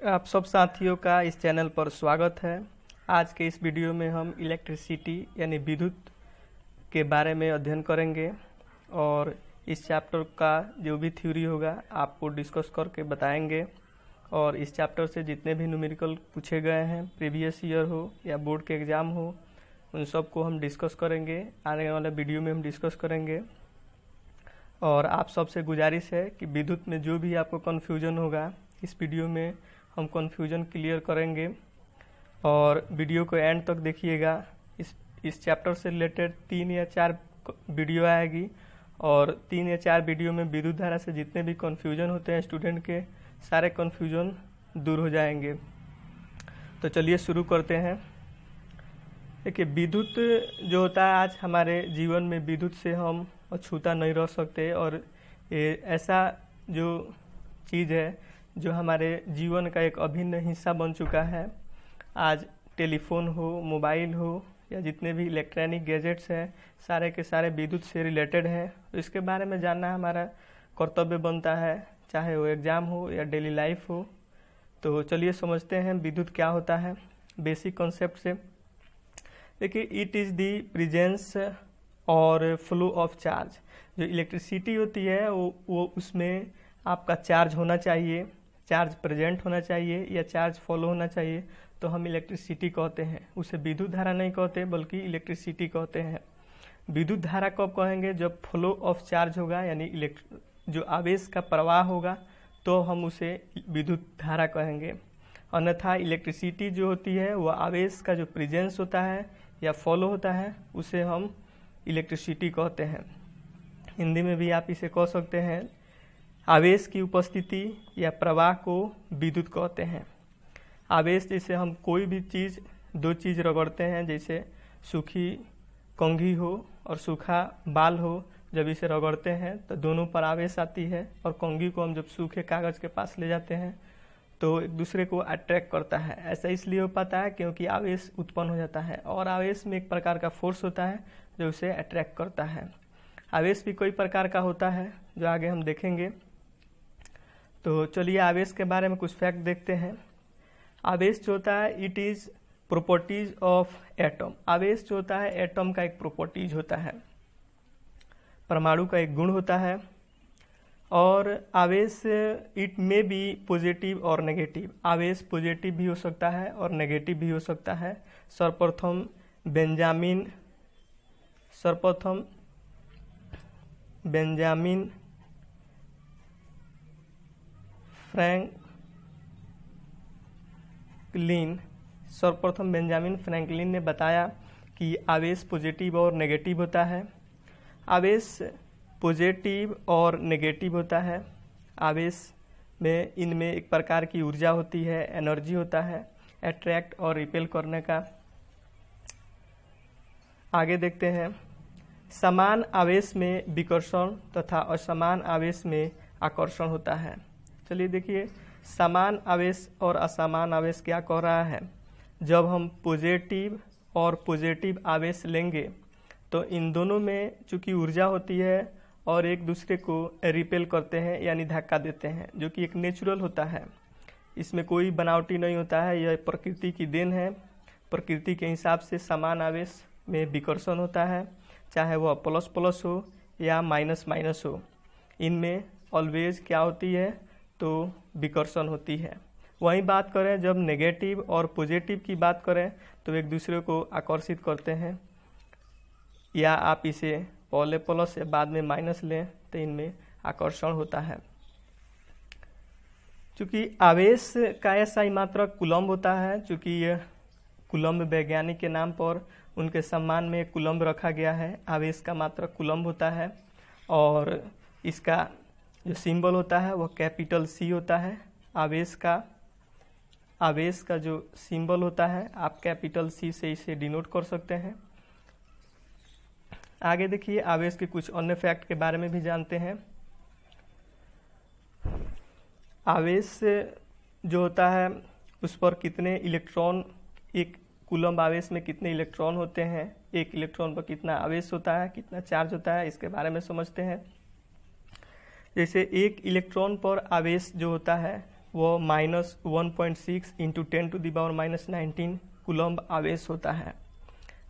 आप सब साथियों का इस चैनल पर स्वागत है। आज के इस वीडियो में हम इलेक्ट्रिसिटी यानी विद्युत के बारे में अध्ययन करेंगे और इस चैप्टर का जो भी थ्योरी होगा आपको डिस्कस करके बताएंगे। और इस चैप्टर से जितने भी न्यूमेरिकल पूछे गए हैं, प्रीवियस ईयर हो या बोर्ड के एग्ज़ाम हो, उन सब को हम डिस्कस करेंगे। आने वाले वीडियो में हम डिस्कस करेंगे। और आप सबसे गुजारिश है कि विद्युत में जो भी आपको कन्फ्यूजन होगा इस वीडियो में हम कन्फ्यूजन क्लियर करेंगे। और वीडियो को एंड तक देखिएगा। इस चैप्टर से रिलेटेड 3 या 4 वीडियो आएगी और 3 या 4 वीडियो में विद्युत धारा से जितने भी कन्फ्यूजन होते हैं स्टूडेंट के, सारे कन्फ्यूजन दूर हो जाएंगे। तो चलिए शुरू करते हैं। देखिए, विद्युत जो होता है, आज हमारे जीवन में विद्युत से हम अछूता नहीं रह सकते। और ये ऐसा जो चीज़ है जो हमारे जीवन का एक अभिन्न हिस्सा बन चुका है। आज टेलीफोन हो, मोबाइल हो या जितने भी इलेक्ट्रॉनिक गैजेट्स हैं, सारे के सारे विद्युत से रिलेटेड हैं। तो इसके बारे में जानना हमारा कर्तव्य बनता है, चाहे वो एग्ज़ाम हो या डेली लाइफ हो। तो चलिए समझते हैं विद्युत क्या होता है बेसिक कॉन्सेप्ट से। देखिए, इट इज़ दी प्रेजेंस और फ्लो ऑफ चार्ज। जो इलेक्ट्रिसिटी होती है वो उसमें आपका चार्ज होना चाहिए, चार्ज प्रेजेंट होना चाहिए या चार्ज फॉलो होना चाहिए, तो हम इलेक्ट्रिसिटी कहते हैं। उसे विद्युत धारा नहीं कहते बल्कि इलेक्ट्रिसिटी कहते हैं। विद्युत धारा कब कहेंगे? जब फ्लो ऑफ चार्ज होगा, यानी जो आवेश का प्रवाह होगा, तो हम उसे विद्युत धारा कहेंगे। अन्यथा इलेक्ट्रिसिटी जो होती है वह आवेश का जो प्रेजेंस होता है या फॉलो होता है, उसे हम इलेक्ट्रिसिटी कहते हैं। हिंदी में भी आप इसे कह सकते हैं, आवेश की उपस्थिति या प्रवाह को विद्युत कहते हैं। आवेश, जैसे हम कोई भी चीज़, दो चीज़ रगड़ते हैं, जैसे सूखी कंघी हो और सूखा बाल हो, जब इसे रगड़ते हैं तो दोनों पर आवेश आती है। और कंघी को हम जब सूखे कागज़ के पास ले जाते हैं तो एक दूसरे को अट्रैक्ट करता है। ऐसा इसलिए हो पाता है क्योंकि आवेश उत्पन्न हो जाता है और आवेश में एक प्रकार का फोर्स होता है जो उसे अट्रैक्ट करता है। आवेश भी कोई प्रकार का होता है जो आगे हम देखेंगे। तो चलिए आवेश के बारे में कुछ फैक्ट देखते हैं। आवेश जो होता है, it is properties of atom. आवेश जो होता है एटम का एक प्रॉपर्टीज होता है, परमाणु का एक गुण होता है। और आवेश इट में बी पॉजिटिव और नेगेटिव। आवेश पॉजिटिव भी हो सकता है और नेगेटिव भी हो सकता है। सर्वप्रथम बेंजामिन फ्रैंकलिन ने बताया कि आवेश पॉजिटिव और नेगेटिव होता है। आवेश पॉजिटिव और नेगेटिव होता है। आवेश में इनमें एक प्रकार की ऊर्जा होती है, एनर्जी होता है अट्रैक्ट और रिपेल करने का। आगे देखते हैं, समान आवेश में विकर्षण तथा असमान आवेश में आकर्षण होता है। चलिए देखिए, समान आवेश और असमान आवेश क्या कह रहा है। जब हम पॉजिटिव और पॉजिटिव आवेश लेंगे तो इन दोनों में चूंकि ऊर्जा होती है और एक दूसरे को रिपेल करते हैं यानी धक्का देते हैं, जो कि एक नेचुरल होता है। इसमें कोई बनावटी नहीं होता है, यह प्रकृति की देन है। प्रकृति के हिसाब से समान आवेश में विकर्षण होता है, चाहे वह प्लस प्लस हो या माइनस माइनस हो। इनमें ऑलवेज क्या होती है, तो विकर्षण होती है। वहीं बात करें जब नेगेटिव और पॉजिटिव की बात करें तो एक दूसरे को आकर्षित करते हैं, या आप इसे पहले प्लस या बाद में माइनस लें तो इनमें आकर्षण होता है। चूँकि आवेश का ऐसा ही मात्रक कूलम्ब होता है, चूँकि यह कूलम्ब वैज्ञानिक के नाम पर उनके सम्मान में कूलम्ब रखा गया है। आवेश का मात्रक कूलम्ब होता है और इसका जो सिंबल होता है वह कैपिटल सी होता है। आवेश का जो सिंबल होता है आप कैपिटल सी से इसे डिनोट कर सकते हैं। आगे देखिए, आवेश के कुछ अन्य फैक्ट के बारे में भी जानते हैं। आवेश जो होता है उस पर कितने इलेक्ट्रॉन, एक कूलम्ब आवेश में कितने इलेक्ट्रॉन होते हैं, एक इलेक्ट्रॉन पर कितना आवेश होता है, कितना चार्ज होता है, इसके बारे में समझते हैं। जैसे एक इलेक्ट्रॉन पर आवेश जो होता है वो -1.6 इंटू 10⁻⁻19 कूलम्ब आवेश होता है।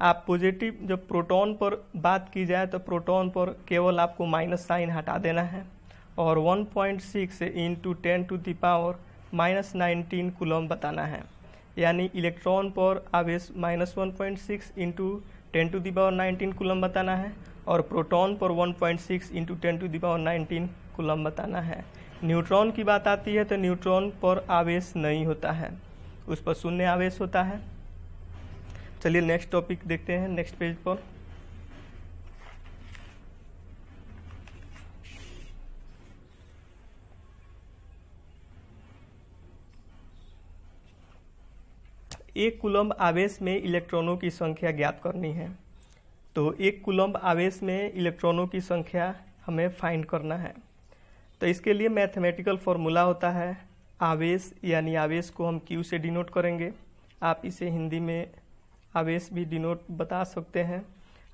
आप पॉजिटिव जब प्रोटॉन पर बात की जाए तो प्रोटॉन पर केवल आपको माइनस साइन हटा देना है और 1.6 इंटू 10⁻⁻19 कूलम्ब बताना है। यानी इलेक्ट्रॉन पर आवेश -1.6 इंटू 10⁻19 कूलम्ब बताना है और प्रोटॉन पर 1.6 इंटू 10⁻19 कूलम्ब बताना है। न्यूट्रॉन की बात आती है तो न्यूट्रॉन पर आवेश नहीं होता है, उस पर शून्य आवेश होता है। चलिए नेक्स्ट टॉपिक देखते हैं नेक्स्ट पेज पर। एक कूलम्ब आवेश में इलेक्ट्रॉनों की संख्या ज्ञात करनी है। तो एक कूलम्ब आवेश में इलेक्ट्रॉनों की संख्या हमें फाइंड करना है। तो इसके लिए मैथमेटिकल फॉर्मूला होता है आवेश, यानी आवेश को हम Q से डिनोट करेंगे। आप इसे हिंदी में आवेश भी डिनोट बता सकते हैं।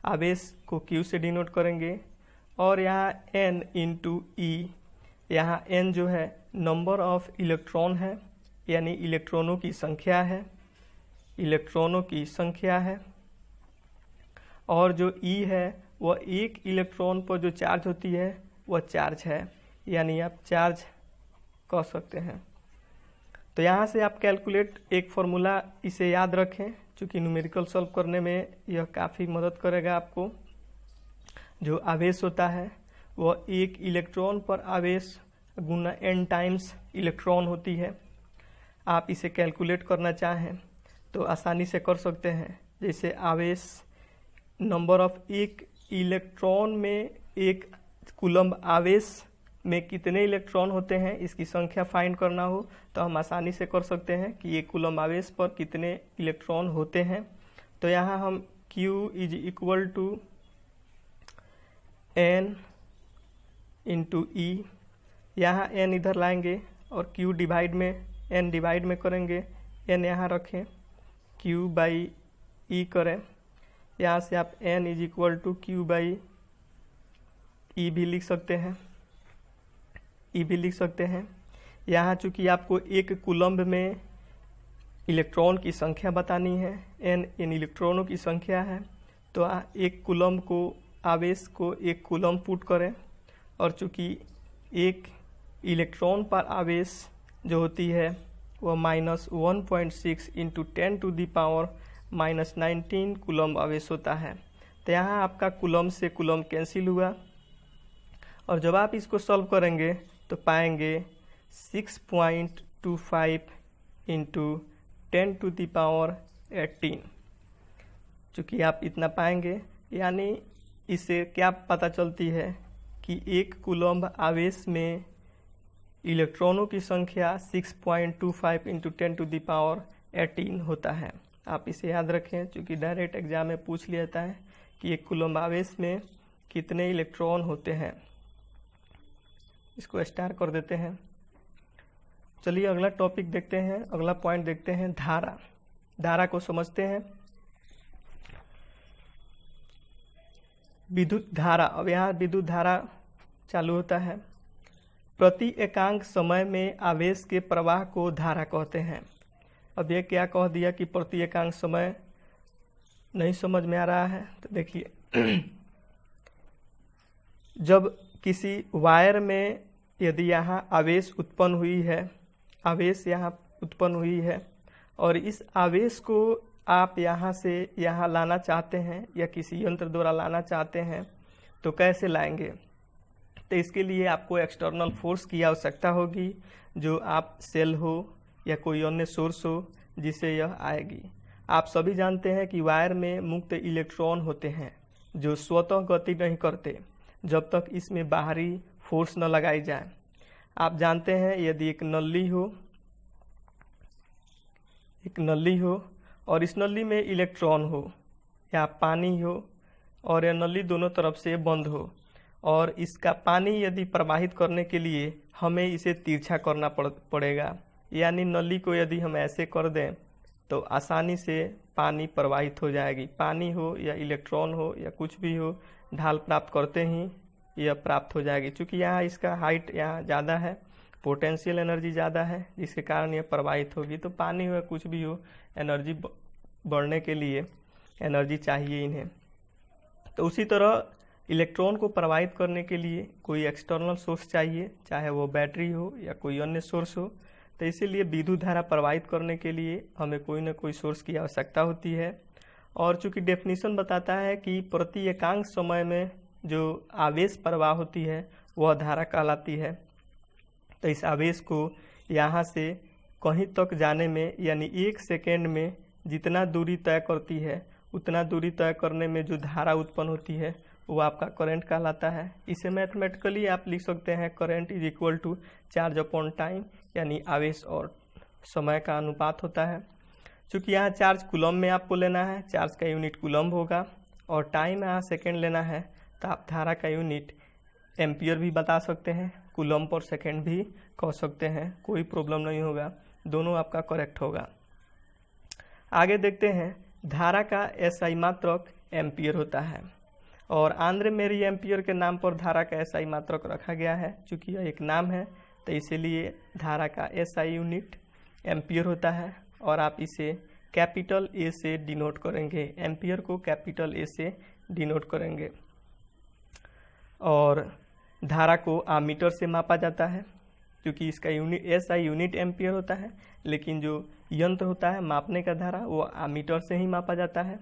आवेश को Q से डिनोट करेंगे और यहाँ N इंटू E, यहाँ N जो है नंबर ऑफ इलेक्ट्रॉन है, यानी इलेक्ट्रॉनों की संख्या है, इलेक्ट्रॉनों की संख्या है। और जो E है वह एक इलेक्ट्रॉन पर जो चार्ज होती है वह चार्ज है, यानी आप चार्ज कह सकते हैं। तो यहाँ से आप कैलकुलेट एक फॉर्मूला इसे याद रखें, क्योंकि न्यूमेरिकल सॉल्व करने में यह काफ़ी मदद करेगा आपको। जो आवेश होता है वह एक इलेक्ट्रॉन पर आवेश गुना n टाइम्स इलेक्ट्रॉन होती है। आप इसे कैलकुलेट करना चाहें तो आसानी से कर सकते हैं। जैसे आवेश नंबर ऑफ एक इलेक्ट्रॉन में एक कूलम्ब आवेश में कितने इलेक्ट्रॉन होते हैं इसकी संख्या फाइंड करना हो तो हम आसानी से कर सकते हैं कि एक कूलम्ब आवेश पर कितने इलेक्ट्रॉन होते हैं। तो यहाँ हम Q is equal to N into E, यहाँ N इधर लाएंगे और Q डिवाइड में N डिवाइड में करेंगे, N यहाँ रखें, Q बाई E करें। यहाँ से आप N is equal to Q by E भी लिख सकते हैं, E भी लिख सकते हैं। यहाँ चूँकि आपको एक कूलम्ब में इलेक्ट्रॉन की संख्या बतानी है, N इन इलेक्ट्रॉनों की संख्या है, तो एक कूलम्ब को आवेश को एक कूलम्ब पुट करें और चूँकि एक इलेक्ट्रॉन पर आवेश जो होती है वह -1.6 इंटू 10⁻⁻19 कूलम्ब आवेश होता है। तो यहाँ आपका कूलम्ब से कूलम्ब कैंसिल हुआ और जब आप इसको सॉल्व करेंगे तो पाएंगे 6.25 इंटू 10⁻18। चूँकि आप इतना पाएंगे, यानी इससे क्या पता चलती है कि एक कूलम्ब आवेश में इलेक्ट्रॉनों की संख्या 6.25 इंटू 10⁻18 होता है। आप इसे याद रखें, क्योंकि डायरेक्ट एग्जाम में पूछ लिया जाता है कि एक कूलम्ब आवेश में कितने इलेक्ट्रॉन होते हैं। इसको स्टार कर देते हैं। चलिए अगला टॉपिक देखते हैं, अगला पॉइंट देखते हैं धारा। धारा को समझते हैं। विद्युत धारा, अब यहाँ विद्युत धारा चालू होता है। प्रति एकांक समय में आवेश के प्रवाह को धारा कहते हैं। अब ये क्या कह दिया कि प्रति एकांक समय, नहीं समझ में आ रहा है तो देखिए जब किसी वायर में यदि यहाँ आवेश उत्पन्न हुई है, आवेश यहाँ उत्पन्न हुई है और इस आवेश को आप यहाँ से यहाँ लाना चाहते हैं या किसी यंत्र द्वारा लाना चाहते हैं तो कैसे लाएंगे? तो इसके लिए आपको एक्सटर्नल फोर्स की आवश्यकता होगी, जो आप सेल हो या कोई अन्य सोर्स हो जिससे यह आएगी। आप सभी जानते हैं कि वायर में मुक्त इलेक्ट्रॉन होते हैं जो स्वतः गति नहीं करते जब तक इसमें बाहरी फोर्स न लगाई जाए। आप जानते हैं यदि एक नली हो और इस नली में इलेक्ट्रॉन हो या पानी हो और यह नली दोनों तरफ से बंद हो और इसका पानी यदि प्रवाहित करने के लिए हमें इसे तिरछा करना पड़ेगा, यानी नली को यदि हम ऐसे कर दें तो आसानी से पानी प्रवाहित हो जाएगी। पानी हो या इलेक्ट्रॉन हो या कुछ भी हो, ढाल प्राप्त करते ही यह प्राप्त हो जाएगी। चूँकि यहाँ इसका हाइट यहाँ ज़्यादा है पोटेंशियल एनर्जी ज़्यादा है जिसके कारण यह प्रवाहित होगी। तो पानी हो या कुछ भी हो, एनर्जी बढ़ने के लिए एनर्जी चाहिए इन्हें। तो उसी तरह इलेक्ट्रॉन को प्रवाहित करने के लिए कोई एक्सटर्नल सोर्स चाहिए, चाहे वो बैटरी हो या कोई अन्य सोर्स हो। तो इसीलिए विद्युत धारा प्रवाहित करने के लिए हमें कोई ना कोई सोर्स की आवश्यकता होती है। और चूंकि डेफिनेशन बताता है कि प्रति एकांक समय में जो आवेश प्रवाह होती है वह धारा कहलाती है। तो इस आवेश को यहाँ से कहीं तक जाने में, यानी 1 सेकेंड में जितना दूरी तय करती है उतना दूरी तय करने में जो धारा उत्पन्न होती है वो आपका करंट कहलाता है। इसे मैथमेटिकली आप लिख सकते हैं current is equal to charge upon time, यानी आवेश और समय का अनुपात होता है। चूँकि यहाँ चार्ज कूलम में आपको लेना है, चार्ज का यूनिट कूलम होगा, और टाइम यहाँ सेकेंड लेना है, तो आप धारा का यूनिट एम्पियर भी बता सकते हैं, कूलम पर सेकेंड भी कह सकते हैं, कोई प्रॉब्लम नहीं होगा, दोनों आपका करेक्ट होगा। आगे देखते हैं, धारा का एसआई मात्रक एम्पियर होता है, और आंद्रे मेरी एम्पियर के नाम पर धारा का एसआई मात्रक रखा गया है। चूँकि यह एक नाम है तो इसीलिए धारा का एसआई यूनिट एम्पियर होता है, और आप इसे कैपिटल ए से डिनोट करेंगे, एम्पियर को कैपिटल ए से डिनोट करेंगे। और धारा को आमीटर से मापा जाता है, क्योंकि इसका यूनिट एसआई यूनिट एम्पियर होता है, लेकिन जो यंत्र होता है मापने का धारा वो आमीटर से ही मापा जाता है,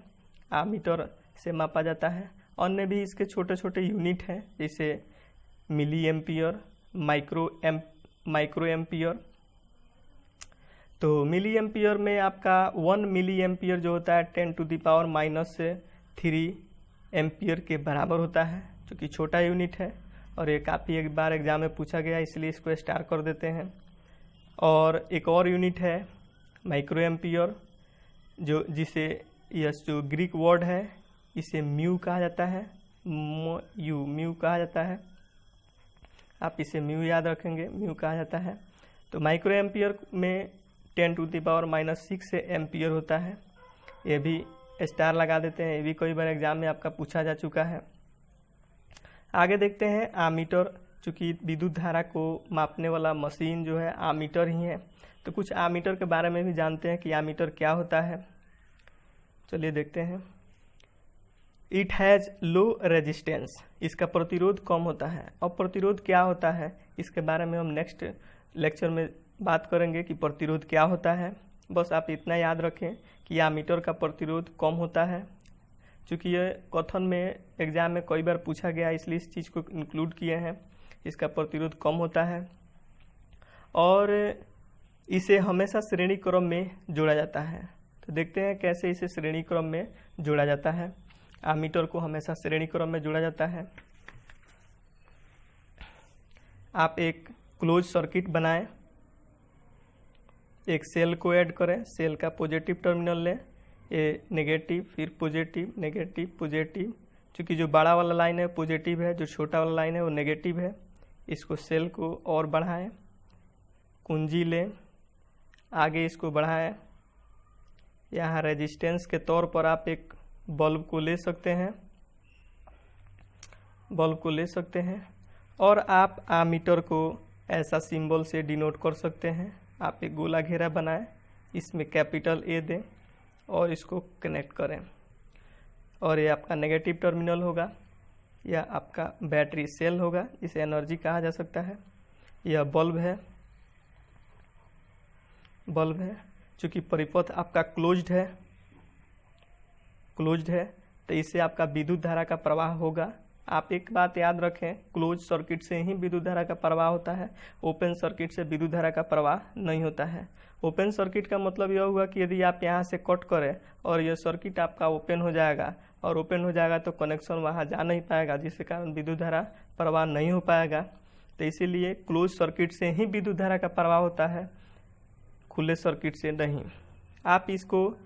आमीटर से मापा जाता है। अन्य भी इसके छोटे छोटे यूनिट हैं, जैसे मिली एम्पियर, माइक्रो एम्पियर। तो मिली एम्पियर में आपका 1 मिली एम्पियर जो होता है 10⁻³ एम्पियर के बराबर होता है, जो कि छोटा यूनिट है, और ये काफ़ी एक बार एग्जाम में पूछा गया, इसलिए इसको स्टार कर देते हैं। और एक और यूनिट है माइक्रो एम्पियर, जिसे यह जो ग्रीक वर्ड है इसे म्यू कहा जाता है, म्यू कहा जाता है, आप इसे म्यू याद रखेंगे, म्यू कहा जाता है। तो माइक्रो एम्पियर में 10⁻⁻6 एम्पियर होता है, ये भी स्टार लगा देते हैं, ये भी कई बार एग्जाम में आपका पूछा जा चुका है। आगे देखते हैं आमीटर। चूँकि विद्युत धारा को मापने वाला मशीन जो है आमीटर ही है, तो कुछ आमीटर के बारे में भी जानते हैं कि आमीटर क्या होता है। चलिए देखते हैं। इट हैज़ लो रेजिस्टेंस, इसका प्रतिरोध कम होता है। अब प्रतिरोध क्या होता है इसके बारे में हम नेक्स्ट लेक्चर में बात करेंगे कि प्रतिरोध क्या होता है। बस आप इतना याद रखें कि आमीटर का प्रतिरोध कम होता है। चूँकि ये कथन में एग्जाम में कई बार पूछा गया, इसलिए इस चीज़ को इंक्लूड किए हैं, इसका प्रतिरोध कम होता है, और इसे हमेशा श्रेणी क्रम में जोड़ा जाता है। तो देखते हैं कैसे इसे श्रेणी क्रम में जोड़ा जाता है। आमीटर को हमेशा श्रेणी क्रम में जोड़ा जाता है। आप एक क्लोज सर्किट बनाएं, एक सेल को ऐड करें, सेल का पॉजिटिव टर्मिनल लें, ये नेगेटिव, फिर पॉजिटिव, नेगेटिव, पॉजिटिव। चूँकि जो बड़ा वाला लाइन है पॉजिटिव है, जो छोटा वाला लाइन है वो नेगेटिव है। इसको सेल को और बढ़ाएं, कुंजी लें, आगे इसको बढ़ाएं। यहाँ रेजिस्टेंस के तौर पर आप एक बल्ब को ले सकते हैं, बल्ब को ले सकते हैं, और आप आमीटर को ऐसा सिंबल से डिनोट कर सकते हैं। आप एक गोला घेरा बनाएं, इसमें कैपिटल ए दें और इसको कनेक्ट करें, और ये आपका नेगेटिव टर्मिनल होगा, यह आपका बैटरी सेल होगा, इसे एनर्जी कहा जा सकता है। यह बल्ब है, बल्ब है। चूँकि परिपथ आपका क्लोज्ड है, तो इससे आपका विद्युत धारा का प्रवाह होगा। आप एक बात याद रखें, क्लोज सर्किट से ही विद्युत धारा का प्रवाह होता है, ओपन सर्किट से विद्युत धारा का प्रवाह नहीं होता है। ओपन सर्किट का मतलब यह हुआ कि यदि आप यहाँ से कट करें और यह सर्किट आपका ओपन हो जाएगा, और ओपन हो जाएगा तो कनेक्शन वहाँ जा नहीं पाएगा, जिसके कारण विद्युत धारा प्रवाह नहीं हो पाएगा। तो इसीलिए क्लोज सर्किट से ही विद्युत धारा का प्रवाह होता है, खुले सर्किट से नहीं। आप इसको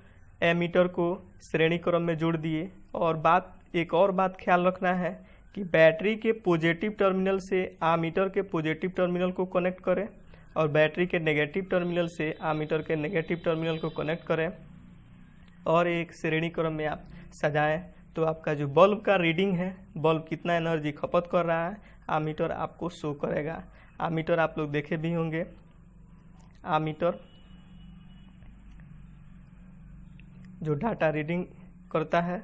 एमीटर को श्रेणी क्रम में जोड़ दिए। और एक और बात ख्याल रखना है कि बैटरी के पॉजिटिव टर्मिनल से आमीटर के पॉजिटिव टर्मिनल को कनेक्ट करें, और बैटरी के नेगेटिव टर्मिनल से आमीटर के नेगेटिव टर्मिनल को कनेक्ट करें, और एक श्रेणी क्रम में आप सजाएं। तो आपका जो बल्ब का रीडिंग है, बल्ब कितना एनर्जी खपत कर रहा है, आमीटर आपको शो करेगा। आमीटर आप लोग देखे भी होंगे। आमीटर जो डाटा रीडिंग करता है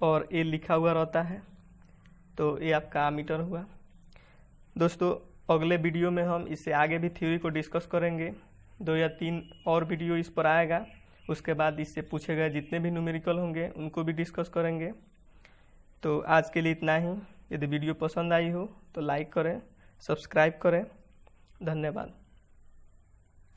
और ये लिखा हुआ रहता है, तो ये आपका आमीटर हुआ। दोस्तों अगले वीडियो में हम इससे आगे भी थ्योरी को डिस्कस करेंगे। 2 या 3 और वीडियो इस पर आएगा। उसके बाद इससे पूछे गए जितने भी न्यूमेरिकल होंगे उनको भी डिस्कस करेंगे। तो आज के लिए इतना ही। यदि वीडियो पसंद आई हो तो लाइक करें, सब्सक्राइब करें। धन्यवाद।